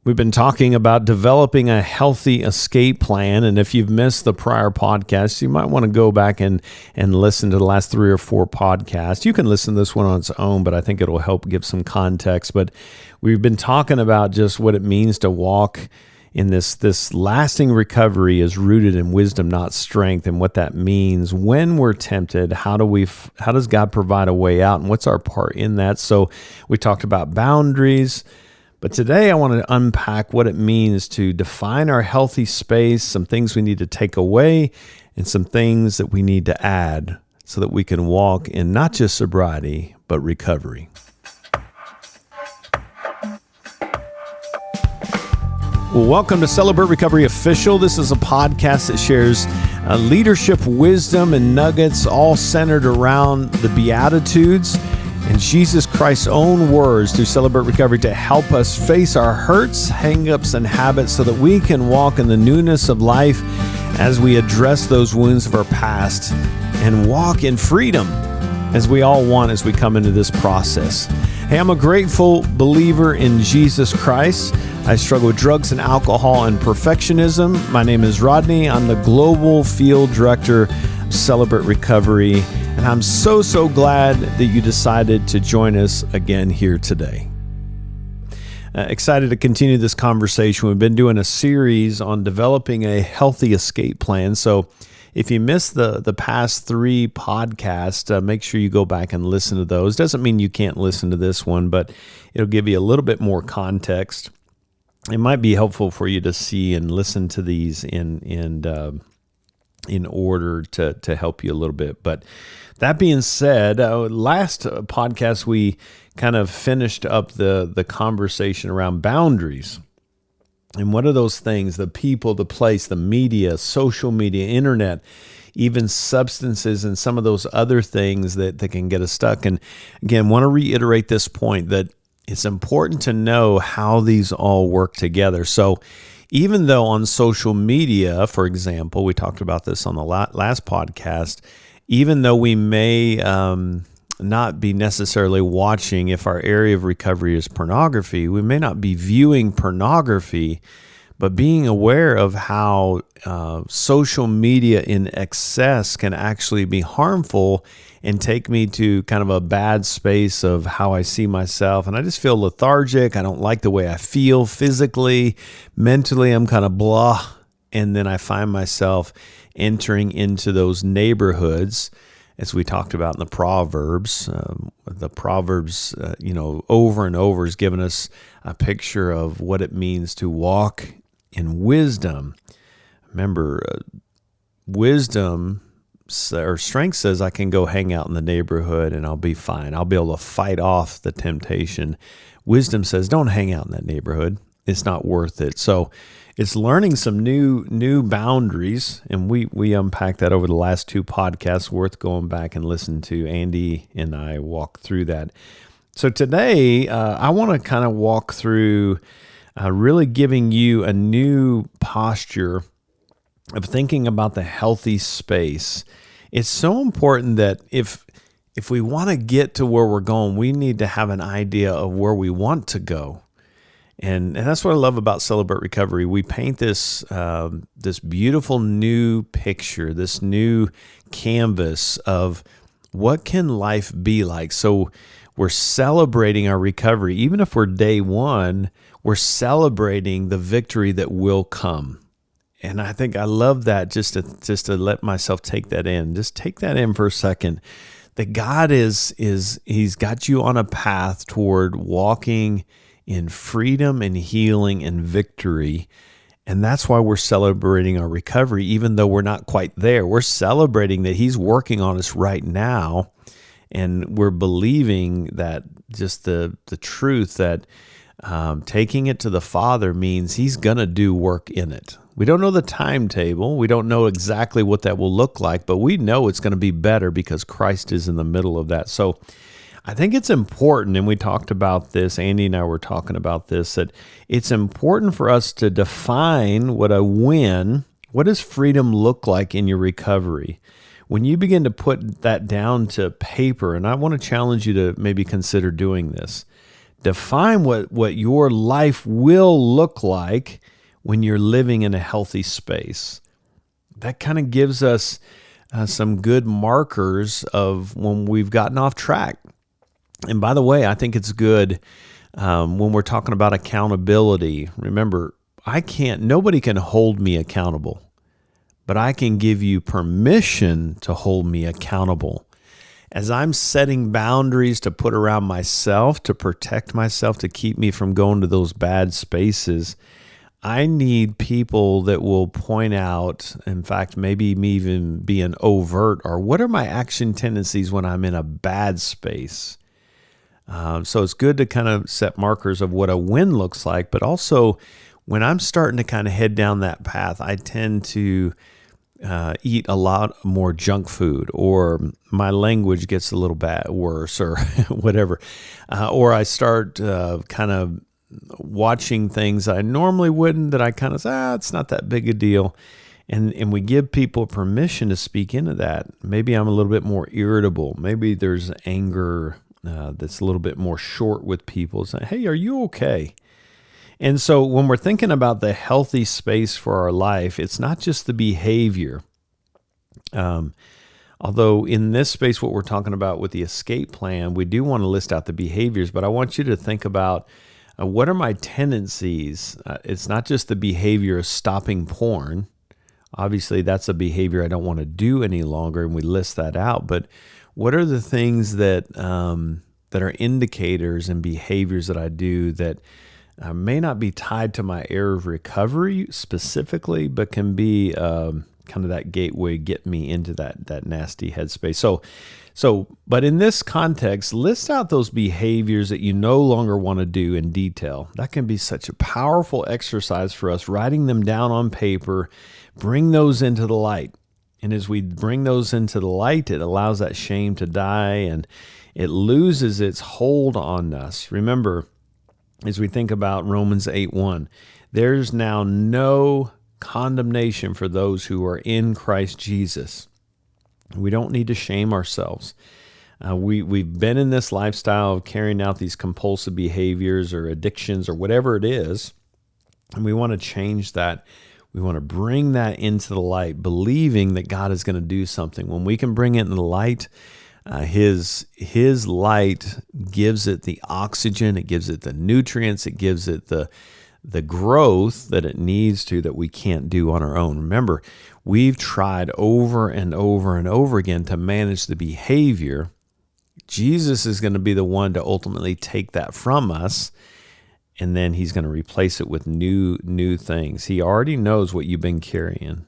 We've been talking about developing a healthy escape plan, and if you've missed the prior podcasts, you might want to go back and listen to the last 3 or 4 podcasts. You can listen to this one on its own, but I think it'll help give some context. But we've been talking about just what it means to walk in this lasting recovery is rooted in wisdom, not strength, and what that means when we're tempted. How does God provide a way out, and what's our part in that? So we talked about boundaries. But today I want to unpack what it means to define our healthy space, some things we need to take away, and some things that we need to add so that we can walk in not just sobriety, but recovery. Welcome to Celebrate Recovery Official. This is a podcast that shares leadership wisdom and nuggets all centered around the Beatitudes and Jesus Christ's own words through Celebrate Recovery to help us face our hurts, hang-ups, and habits so that we can walk in the newness of life as we address those wounds of our past and walk in freedom as we all want as we come into this process. Hey, I'm a grateful believer in Jesus Christ. I struggle with drugs and alcohol and perfectionism. My name is Rodney. I'm the Global Field Director of Celebrate Recovery. And I'm so glad that you decided to join us again here today. Excited to continue this conversation. We've been doing a series on developing a healthy escape plan. So if you missed the past 3 podcasts, make sure you go back and listen to those. Doesn't mean you can't listen to this one, but it'll give you a little bit more context. It might be helpful for you to see and listen to these in order to help you a little bit. But that being said, last podcast we kind of finished up the conversation around boundaries. And what are those things? The people, the place, the media, social media, internet, even substances, and some of those other things that can get us stuck. And again, want to reiterate this point that it's important to know how these all work together. So even though on social media, for example, we talked about this on the last podcast, even though we may not be necessarily watching, if our area of recovery is pornography, we may not be viewing pornography, but being aware of how social media in excess can actually be harmful and take me to kind of a bad space of how I see myself. And I just feel lethargic. I don't like the way I feel physically, mentally. I'm kind of blah. And then I find myself entering into those neighborhoods, as we talked about in the Proverbs. Over and over is giving us a picture of what it means to walk in wisdom. Remember, wisdom or strength says I can go hang out in the neighborhood and I'll be fine. I'll be able to fight off the temptation. Wisdom says don't hang out in that neighborhood. It's not worth it. So it's learning some new boundaries, and we unpacked that over the last 2 podcasts. Worth going back and listen to. Andy and I walk through that. So today I want to kind of walk through really giving you a new posture of thinking about the healthy space. It's so important that if we want to get to where we're going, we need to have an idea of where we want to go. And that's what I love about Celebrate Recovery. We paint this beautiful new picture, this new canvas of what can life be like. So we're celebrating our recovery. Even if we're day 1, we're celebrating the victory that will come. And I think I love that, just to let myself take that in. Just take that in for a second. That God He's got you on a path toward walking in freedom and healing and victory. And that's why we're celebrating our recovery, even though we're not quite there. We're celebrating that He's working on us right now. And we're believing that just the truth that taking it to the Father means He's going to do work in it. We don't know the timetable. We don't know exactly what that will look like, but we know it's going to be better because Christ is in the middle of that. So I think it's important, and we talked about this, Andy and I were talking about this, that it's important for us to define what does freedom look like in your recovery? When you begin to put that down to paper, and I want to challenge you to maybe consider doing this, Define what your life will look like when you're living in a healthy space. That kind of gives us some good markers of when we've gotten off track. And by the way, I think it's good when we're talking about accountability. Remember, nobody can hold me accountable, but I can give you permission to hold me accountable. As I'm setting boundaries to put around myself, to protect myself, to keep me from going to those bad spaces, I need people that will point out, in fact, maybe me even being overt, or what are my action tendencies when I'm in a bad space? So it's good to kind of set markers of what a win looks like, but also when I'm starting to kind of head down that path, I tend to eat a lot more junk food, or my language gets a little worse, or whatever, or I start kind of watching things I normally wouldn't, that I kind of say, it's not that big a deal. And we give people permission to speak into that. Maybe I'm a little bit more irritable. Maybe there's anger that's a little bit more short with people. Saying, hey, are you okay? And so when we're thinking about the healthy space for our life, it's not just the behavior. Although in this space, what we're talking about with the escape plan, we do want to list out the behaviors, but I want you to think about what are my tendencies? It's not just the behavior of stopping porn. Obviously, that's a behavior I don't want to do any longer, and we list that out. But what are the things that are indicators and behaviors that I do that may not be tied to my area of recovery specifically, but can be kind of that gateway, get me into that nasty headspace. But in this context, list out those behaviors that you no longer want to do in detail. That can be such a powerful exercise for us, writing them down on paper, bring those into the light. And as we bring those into the light, it allows that shame to die and it loses its hold on us. Remember, as we think about Romans 8:1, there's now no condemnation for those who are in Christ Jesus. We don't need to shame ourselves. We've been in this lifestyle of carrying out these compulsive behaviors or addictions or whatever it is, and we want to change that. We want to bring that into the light, believing that God is going to do something. When we can bring it in the light, His light gives it the oxygen, it gives it the nutrients, it gives it the growth that it needs to, that we can't do on our own. Remember, we've tried over and over and over again to manage the behavior. Jesus is going to be the one to ultimately take that from us, and then He's going to replace it with new things. He already knows what you've been carrying.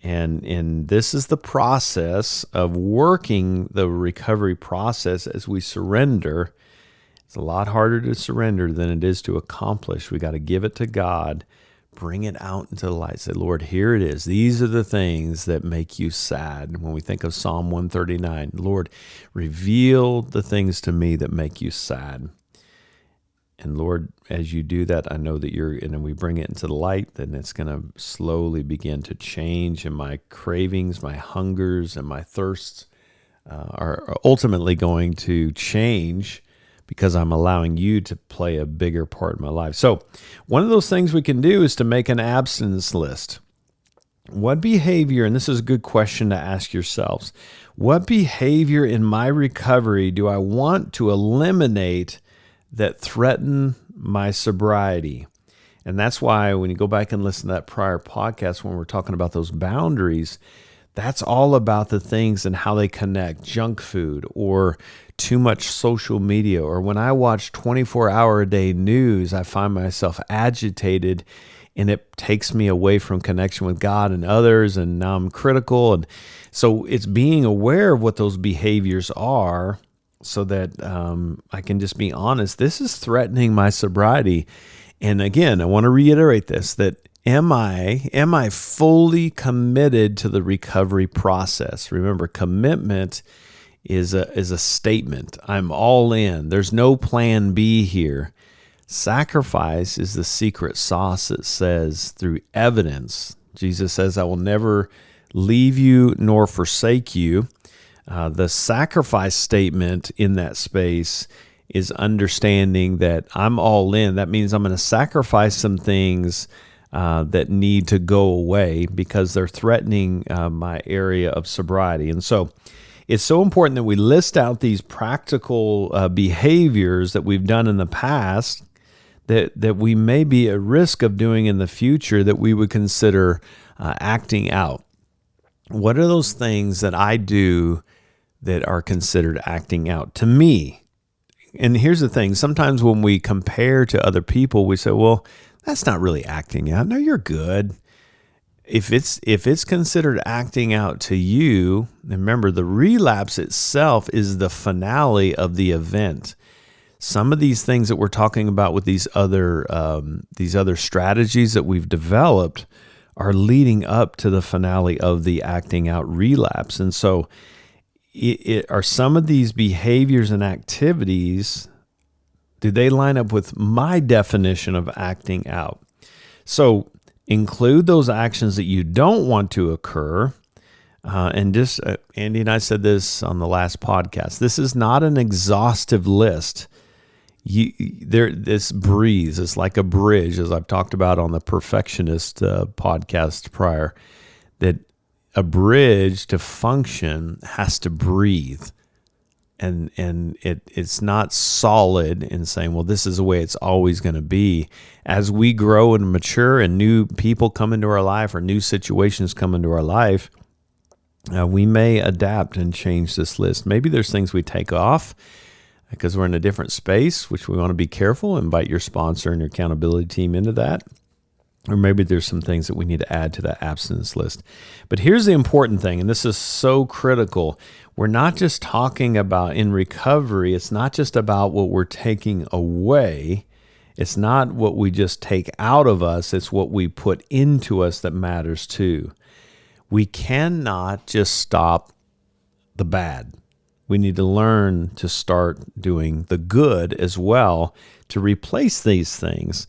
And this is the process of working the recovery process as we surrender. It's a lot harder to surrender than it is to accomplish. We got to give it to God, bring it out into the light. Say, Lord, here it is. These are the things that make you sad. When we think of Psalm 139, Lord, reveal the things to me that make you sad. And Lord, as you do that, I know that and then we bring it into the light, then it's going to slowly begin to change, and my cravings, my hungers, and my thirsts are ultimately going to change because I'm allowing you to play a bigger part in my life. So one of those things we can do is to make an abstinence list. What behavior, and this is a good question to ask yourselves, what behavior in my recovery do I want to eliminate that threaten my sobriety? And that's why when you go back and listen to that prior podcast, when we're talking about those boundaries, that's all about the things and how they connect. Junk food, or too much social media, or when I watch 24-hour-a-day news, I find myself agitated and it takes me away from connection with God and others, and now I'm critical. And so it's being aware of what those behaviors are, so that I can just be honest. This is threatening my sobriety. And again, I want to reiterate this, that am I fully committed to the recovery process? Remember, commitment is a statement. I'm all in. There's no plan B here. Sacrifice is the secret sauce, it says, through evidence. Jesus says, I will never leave you nor forsake you. The sacrifice statement in that space is understanding that I'm all in. That means I'm going to sacrifice some things that need to go away because they're threatening my area of sobriety. And so it's so important that we list out these practical behaviors that we've done in the past that we may be at risk of doing in the future that we would consider acting out. What are those things that I do that are considered acting out to me? And here's the thing. Sometimes when we compare to other people, we say, well, that's not really acting out. No, you're good. If it's considered acting out to you, remember the relapse itself is the finale of the event. Some of these things that we're talking about with these other strategies that we've developed are leading up to the finale of the acting out relapse. And so are some of these behaviors and activities, do they line up with my definition of acting out? So include those actions that you don't want to occur. And just Andy and I said this on the last podcast. This is not an exhaustive list. This breeze is like a bridge, as I've talked about on the Perfectionist podcast prior, that a bridge to function has to breathe. And it's not solid in saying, well, this is the way it's always going to be. As we grow and mature and new people come into our life or new situations come into our life, we may adapt and change this list. Maybe there's things we take off because we're in a different space, which we want to be careful. Invite your sponsor and your accountability team into that. Or maybe there's some things that we need to add to that abstinence list. But here's the important thing, and this is so critical. We're not just talking about in recovery, it's not just about what we're taking away. It's not what we just take out of us, it's what we put into us that matters too. We cannot just stop the bad. We need to learn to start doing the good as well to replace these things.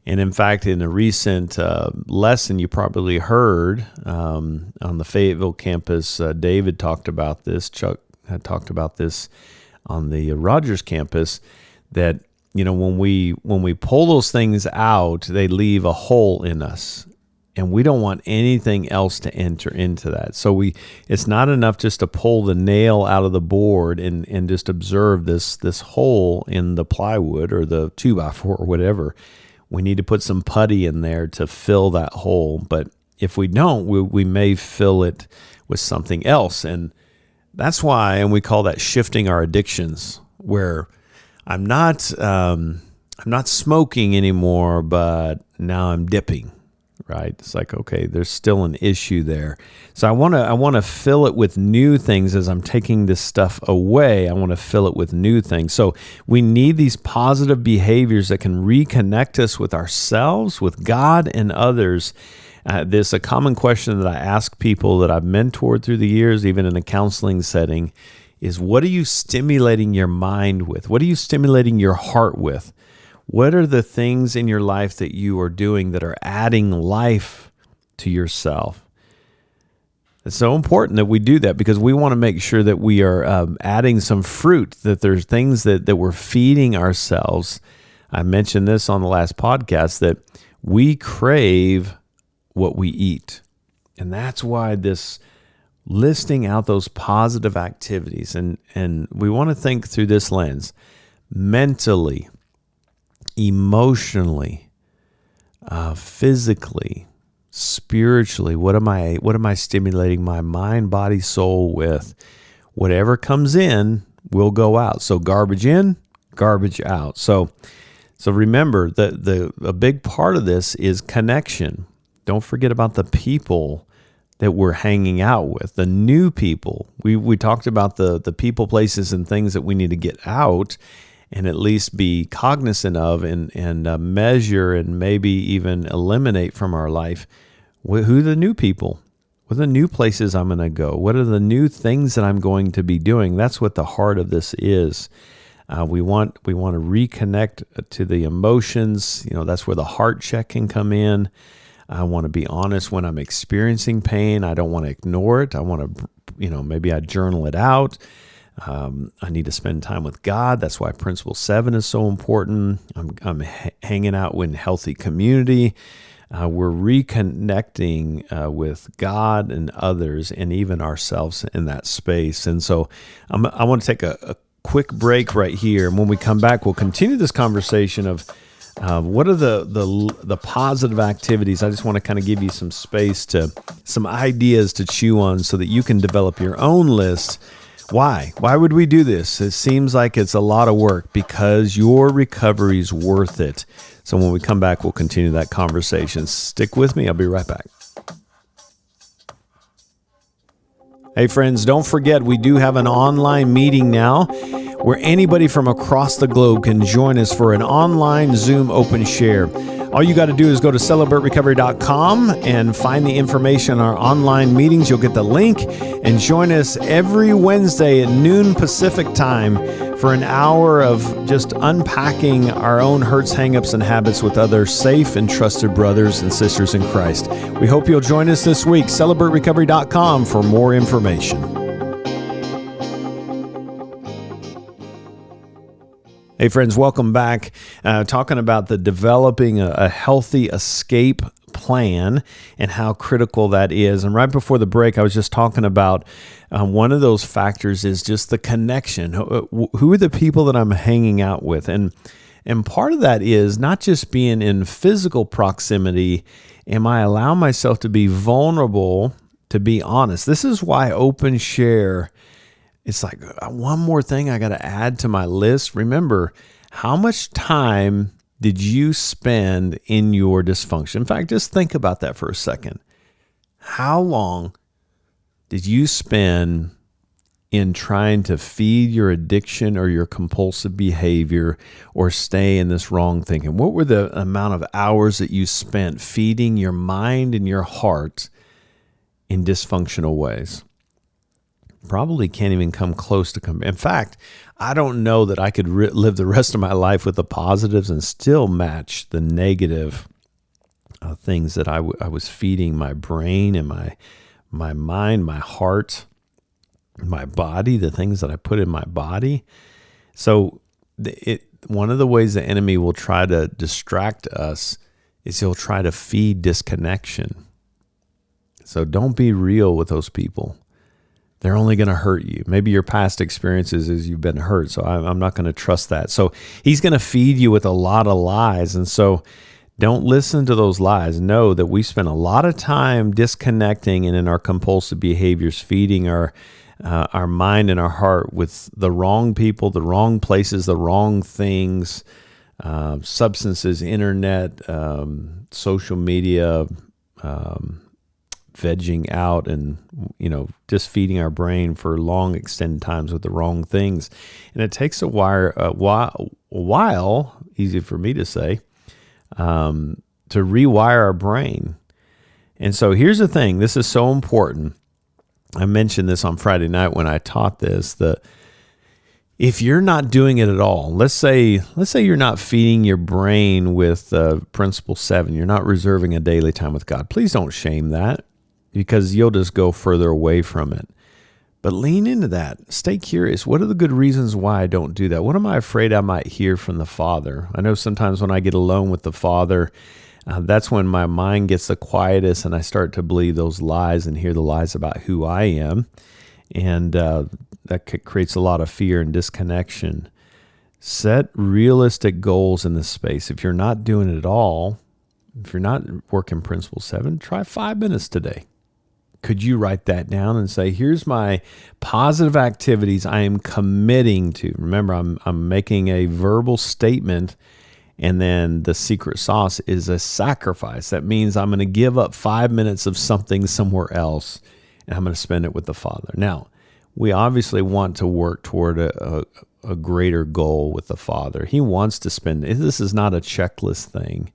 And in fact, in a recent lesson you probably heard on the Fayetteville campus, David talked about this. Chuck had talked about this on the Rogers campus, that when we pull those things out, they leave a hole in us. And we don't want anything else to enter into that. So it's not enough just to pull the nail out of the board and just observe this hole in the plywood or the 2x4 or whatever. We need to put some putty in there to fill that hole. But if we don't, we may fill it with something else. And that's why, and we call that shifting our addictions, where I'm not smoking anymore, but now I'm dipping. Right? It's like, okay, there's still an issue there. So I want to fill it with new things as I'm taking this stuff away. I want to fill it with new things. So we need these positive behaviors that can reconnect us with ourselves, with God and others. There's a common question that I ask people that I've mentored through the years, even in a counseling setting, is what are you stimulating your mind with? What are you stimulating your heart with? What are the things in your life that you are doing that are adding life to yourself? It's so important that we do that because we want to make sure that we are adding some fruit, that there's things that we're feeding ourselves. I mentioned this on the last podcast, that we crave what we eat. And that's why this listing out those positive activities, and we want to think through this lens, mentally, emotionally, physically, spiritually. What am I stimulating my mind, body, soul with? Whatever comes in will go out. So garbage in, garbage out. So remember that a big part of this is connection. Don't forget about the people that we're hanging out with, the new people. We talked about the people, places, and things that we need to get out and at least be cognizant of and measure and maybe even eliminate from our life. Who are the new people? What are the new places I'm going to go? What are the new things that I'm going to be doing? That's what the heart of this is. We want to reconnect to the emotions. That's where the heart check can come in. I want to be honest when I'm experiencing pain. I don't want to ignore it. I want to, maybe I journal it out. I need to spend time with God. That's why Principle 7 is so important. I'm hanging out in healthy community. We're reconnecting with God and others and even ourselves in that space. And so I want to take a quick break right here. And when we come back, we'll continue this conversation of what are the positive activities. I just want to kind of give you some space some ideas to chew on so that you can develop your own list. Why? Why would we do this? It seems like it's a lot of work because your recovery is worth it. So when we come back, we'll continue that conversation. Stick with me. I'll be right back. Hey friends, don't forget we do have an online meeting now where anybody from across the globe can join us for an online Zoom open share. All you got to do is go to celebraterecovery.com and find the information on our online meetings. You'll get the link and join us every Wednesday at noon Pacific time for an hour of just unpacking our own hurts, hangups, and habits with other safe and trusted brothers and sisters in Christ. We hope you'll join us this week. CelebrateRecovery.com for more information. Hey friends, welcome back. Talking about the developing a healthy escape plan and how critical that is. And right before the break, I was just talking about one of those factors is just the connection. Who are the people that I'm hanging out with? And part of that is not just being in physical proximity. Am I allowing myself to be vulnerable, to be honest? This is why open share. It's like one more thing I got to add to my list. Remember, how much time did you spend in your dysfunction? In fact, just think about that for a second. How long did you spend in trying to feed your addiction or your compulsive behavior or stay in this wrong thinking? What were the amount of hours that you spent feeding your mind and your heart in dysfunctional ways? Probably can't even come close to come. In fact, I don't know that I could live the rest of my life with the positives and still match the negative things that I was feeding my brain and my mind, my heart, my body, the things that I put in my body. So one of the ways the enemy will try to distract us is he'll try to feed disconnection. So don't be real with those people. They're only going to hurt you. Maybe your past experiences is you've been hurt, so I'm not going to trust that. So he's going to feed you with a lot of lies, and so don't listen to those lies. Know that we spend a lot of time disconnecting and in our compulsive behaviors, feeding our mind and our heart with the wrong people, the wrong places, the wrong things, substances, internet, social media, vegging out and, just feeding our brain for long extended times with the wrong things. And it takes a while, easy for me to say, to rewire our brain. And so here's the thing. This is so important. I mentioned this on Friday night when I taught this, that if you're not doing it at all, let's say you're not feeding your brain with Principle 7, you're not reserving a daily time with God. Please don't shame that, because you'll just go further away from it. But lean into that. Stay curious. What are the good reasons why I don't do that? What am I afraid I might hear from the Father? I know sometimes when I get alone with the Father, that's when my mind gets the quietest and I start to believe those lies and hear the lies about who I am. And that creates a lot of fear and disconnection. Set realistic goals in this space. If you're not doing it at all, if you're not working Principle 7, try 5 minutes today. Could you write that down and say, here's my positive activities I am committing to? Remember, I'm making a verbal statement, and then the secret sauce is a sacrifice. That means I'm going to give up 5 minutes of something somewhere else, and I'm going to spend it with the Father. Now, we obviously want to work toward a greater goal with the Father. He wants to spend, this is not a checklist thing.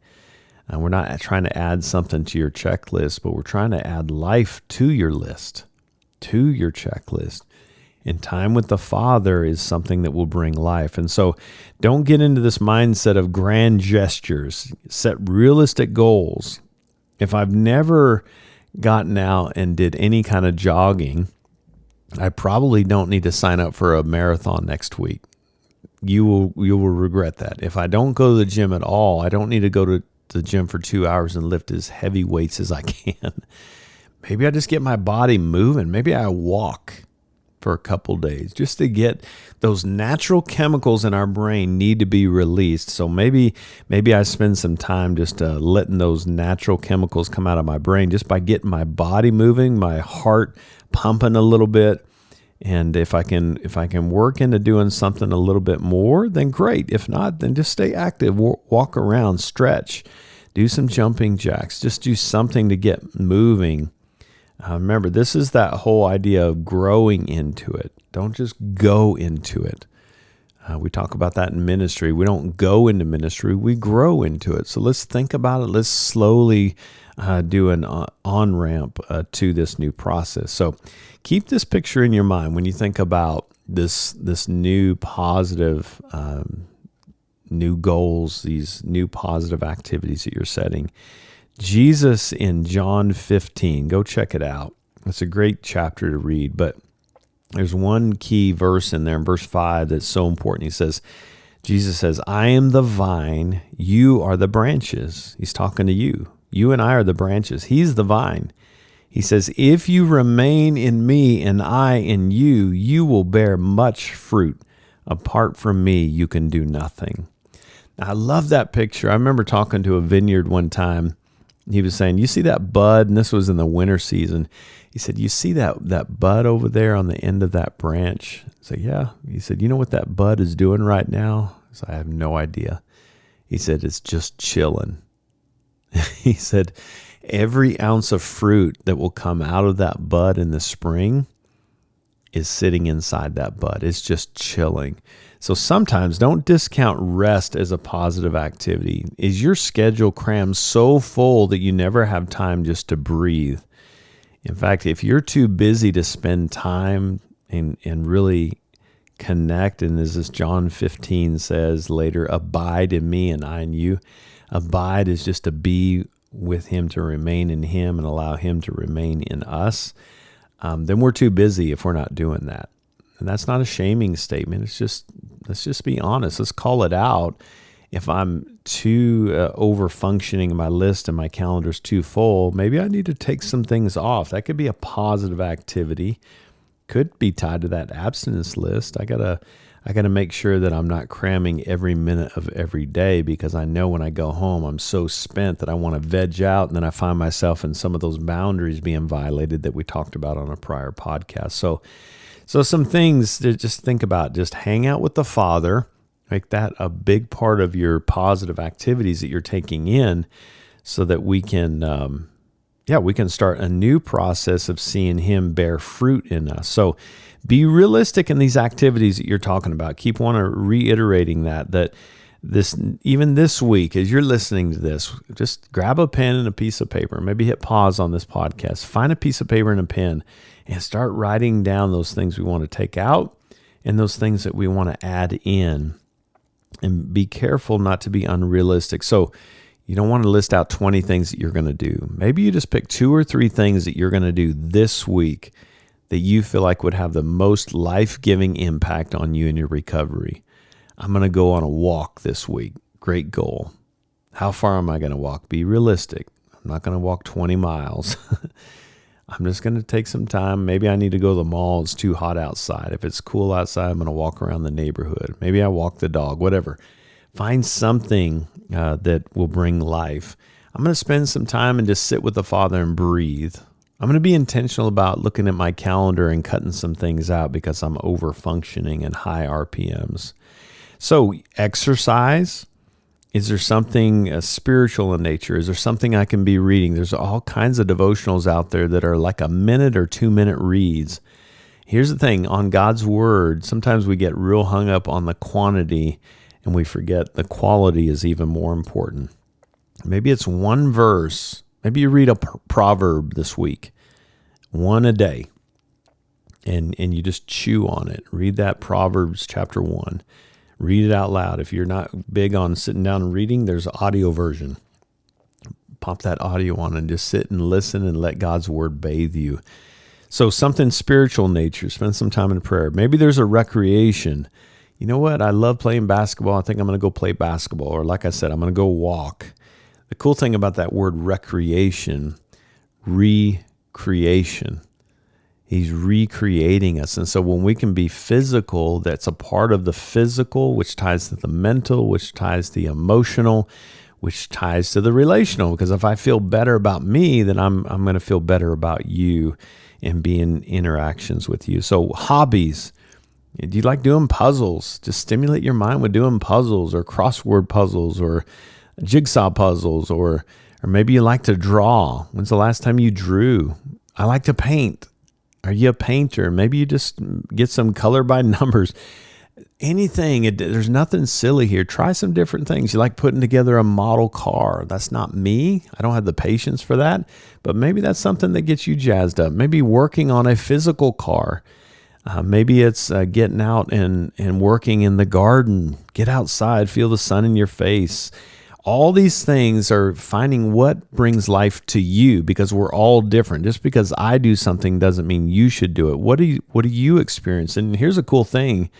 We're not trying to add something to your checklist, but we're trying to add life to your list, to your checklist. And time with the Father is something that will bring life. And so don't get into this mindset of grand gestures. Set realistic goals. If I've never gotten out and did any kind of jogging, I probably don't need to sign up for a marathon next week. You will regret that. If I don't go to the gym at all, I don't need to go to the gym for 2 hours and lift as heavy weights as I can. Maybe I just get my body moving. Maybe I walk for a couple days just to get those natural chemicals in our brain need to be released. So maybe I spend some time just letting those natural chemicals come out of my brain just by getting my body moving, my heart pumping a little bit. And if I can work into doing something a little bit more, then great. If not, then just stay active, walk around, stretch, do some jumping jacks, just do something to get moving. Remember, this is that whole idea of growing into it. Don't just go into it. We talk about that in ministry. We don't go into ministry, we grow into it. So let's think about it. Let's slowly do an on-ramp to this new process. So keep this picture in your mind when you think about this new positive, new goals, these new positive activities that you're setting. Jesus in John 15, go check it out. It's a great chapter to read, but there's one key verse in there in verse 5 that's so important. Jesus says, I am the vine, you are the branches. He's talking to you. You and I are the branches. He's the vine. He says, if you remain in me and I in you, you will bear much fruit. Apart from me, you can do nothing. Now, I love that picture. I remember talking to a vineyard one time. He was saying, you see that bud? And this was in the winter season. He said, you see that bud over there on the end of that branch? I said, yeah. He said, you know what that bud is doing right now? I said, I have no idea. He said, it's just chilling. He said, every ounce of fruit that will come out of that bud in the spring is sitting inside that bud. It's just chilling. So sometimes don't discount rest as a positive activity. Is your schedule crammed so full that you never have time just to breathe? In fact, if you're too busy to spend time and really connect, and as this John 15 says later, abide in me and I in you. Abide is just to be with him, to remain in him and allow him to remain in us. Then we're too busy if we're not doing that. And that's not a shaming statement. It's just, let's just be honest. Let's call it out. If I'm too over-functioning my list and my calendar's too full, maybe I need to take some things off. That could be a positive activity. Could be tied to that abstinence list. I gotta make sure that I'm not cramming every minute of every day, because I know when I go home, I'm so spent that I want to veg out, and then I find myself in some of those boundaries being violated that we talked about on a prior podcast. So some things to just think about. Just hang out with the Father. Make that a big part of your positive activities that you're taking in, so that we can start a new process of seeing him bear fruit in us. So be realistic in these activities that you're talking about. Keep reiterating that even this week, as you're listening to this, just grab a pen and a piece of paper. Maybe hit pause on this podcast. Find a piece of paper and a pen and start writing down those things we want to take out and those things that we want to add in. And be careful not to be unrealistic. So you don't want to list out 20 things that you're going to do. Maybe you just pick 2 or 3 things that you're going to do this week that you feel like would have the most life-giving impact on you in your recovery. I'm going to go on a walk this week. Great goal. How far am I going to walk? Be realistic. I'm not going to walk 20 miles. I'm just going to take some time. Maybe I need to go to the mall. It's too hot outside. If it's cool outside, I'm going to walk around the neighborhood. Maybe I walk the dog, whatever. Find something that will bring life. I'm going to spend some time and just sit with the Father and breathe. I'm going to be intentional about looking at my calendar and cutting some things out because I'm over-functioning and high RPMs. So exercise. Is there something spiritual in nature? Is there something I can be reading? There's all kinds of devotionals out there that are like a minute or 2-minute reads. Here's the thing. On God's Word, sometimes we get real hung up on the quantity and we forget the quality is even more important. Maybe it's one verse. Maybe you read a proverb this week, one a day, and you just chew on it. Read that Proverbs chapter 1. Read it out loud. If you're not big on sitting down and reading, there's an audio version. Pop that audio on and just sit and listen and let God's Word bathe you. So something spiritual nature, spend some time in prayer. Maybe there's a recreation. You know what? I love playing basketball. I think I'm going to go play basketball. Or like I said, I'm going to go walk. The cool thing about that word recreation, recreation, he's recreating us. And so when we can be physical, that's a part of the physical, which ties to the mental, which ties to the emotional, which ties to the relational. Because if I feel better about me, then I'm going to feel better about you and be in interactions with you. So hobbies. Do you like doing puzzles? Just stimulate your mind with doing puzzles or crossword puzzles or jigsaw puzzles, or maybe you like to draw. When's the last time you drew? I like to paint. Are you a painter? Maybe you just get some color by numbers. Anything. There's nothing silly here. Try some different things. You like putting together a model car. That's not me. I don't have the patience for that. But maybe that's something that gets you jazzed up. Maybe working on a physical car. Maybe it's getting out and working in the garden. Get outside. Feel the sun in your face. All these things are finding what brings life to you, because we're all different. Just because I do something doesn't mean you should do it. What do you experience? And here's a cool thing.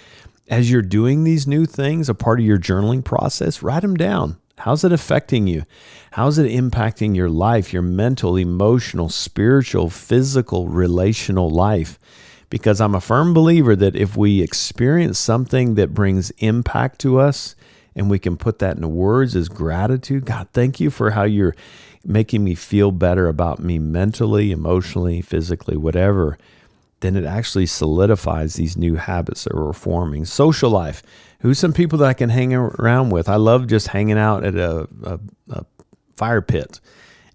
As you're doing these new things, a part of your journaling process, write them down. How's it affecting you? How's it impacting your life, your mental, emotional, spiritual, physical, relational life? Because I'm a firm believer that if we experience something that brings impact to us, and we can put that into words as gratitude. God, thank you for how you're making me feel better about me mentally, emotionally, physically, whatever. Then it actually solidifies these new habits that we're forming. Social life. Who's some people that I can hang around with? I love just hanging out at a fire pit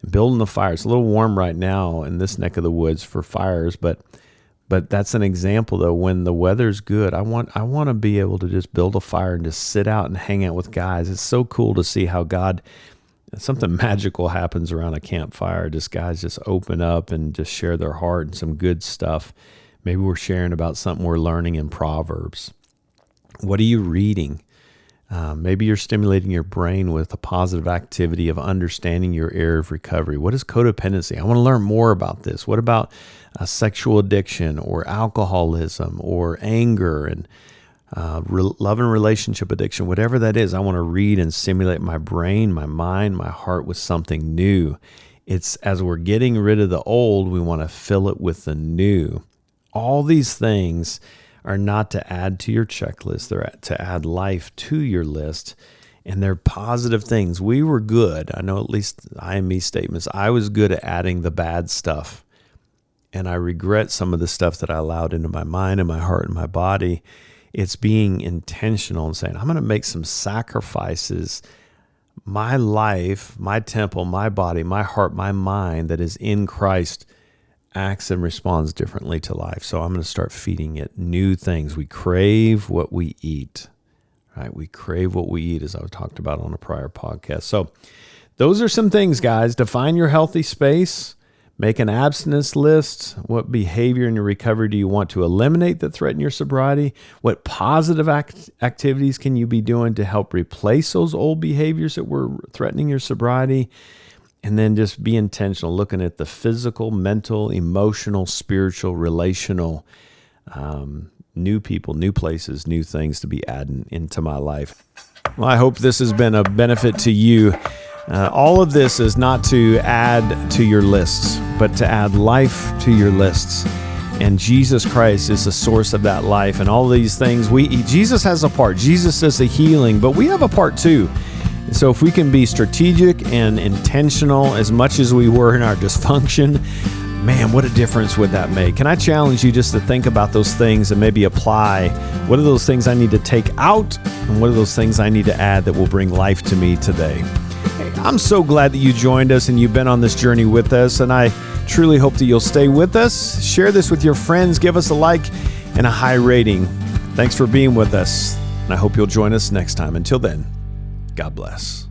and building the fire. It's a little warm right now in this neck of the woods for fires, but that's an example, though. When the weather's good, I want to be able to just build a fire and just sit out and hang out with guys. It's so cool to see how something magical happens around a campfire. Just guys just open up and just share their heart and some good stuff. Maybe we're sharing about something we're learning in Proverbs. What are you reading? Maybe you're stimulating your brain with a positive activity of understanding your area of recovery. What is codependency? I want to learn more about this. What about sexual addiction or alcoholism or anger and love and relationship addiction? Whatever that is, I want to read and stimulate my brain, my mind, my heart with something new. It's as we're getting rid of the old, we want to fill it with the new. All these things are not to add to your checklist. They're to add life to your list. And they're positive things. We were good. I know, at least I and me statements. I was good at adding the bad stuff. And I regret some of the stuff that I allowed into my mind and my heart and my body. It's being intentional and saying, I'm going to make some sacrifices. My life, my temple, my body, my heart, my mind that is in Christ acts and responds differently to life. So I'm going to start feeding it new things. We crave what we eat, right? We crave what we eat, as I talked about on a prior podcast. So those are some things, guys. Define your healthy space. Make an abstinence list. What behavior in your recovery do you want to eliminate that threaten your sobriety? What positive activities can you be doing to help replace those old behaviors that were threatening your sobriety? And then just be intentional, looking at the physical, mental, emotional, spiritual, relational, new people, new places, new things to be adding into my life. Well, I hope this has been a benefit to you. All of this is not to add to your lists, but to add life to your lists. And Jesus Christ is the source of that life. And all these things, Jesus has a part. Jesus does the healing, but we have a part too. So if we can be strategic and intentional as much as we were in our dysfunction, man, what a difference would that make? Can I challenge you just to think about those things and maybe apply? What are those things I need to take out? And what are those things I need to add that will bring life to me today? Hey, I'm so glad that you joined us and you've been on this journey with us. And I truly hope that you'll stay with us. Share this with your friends. Give us a like and a high rating. Thanks for being with us. And I hope you'll join us next time. Until then, God bless.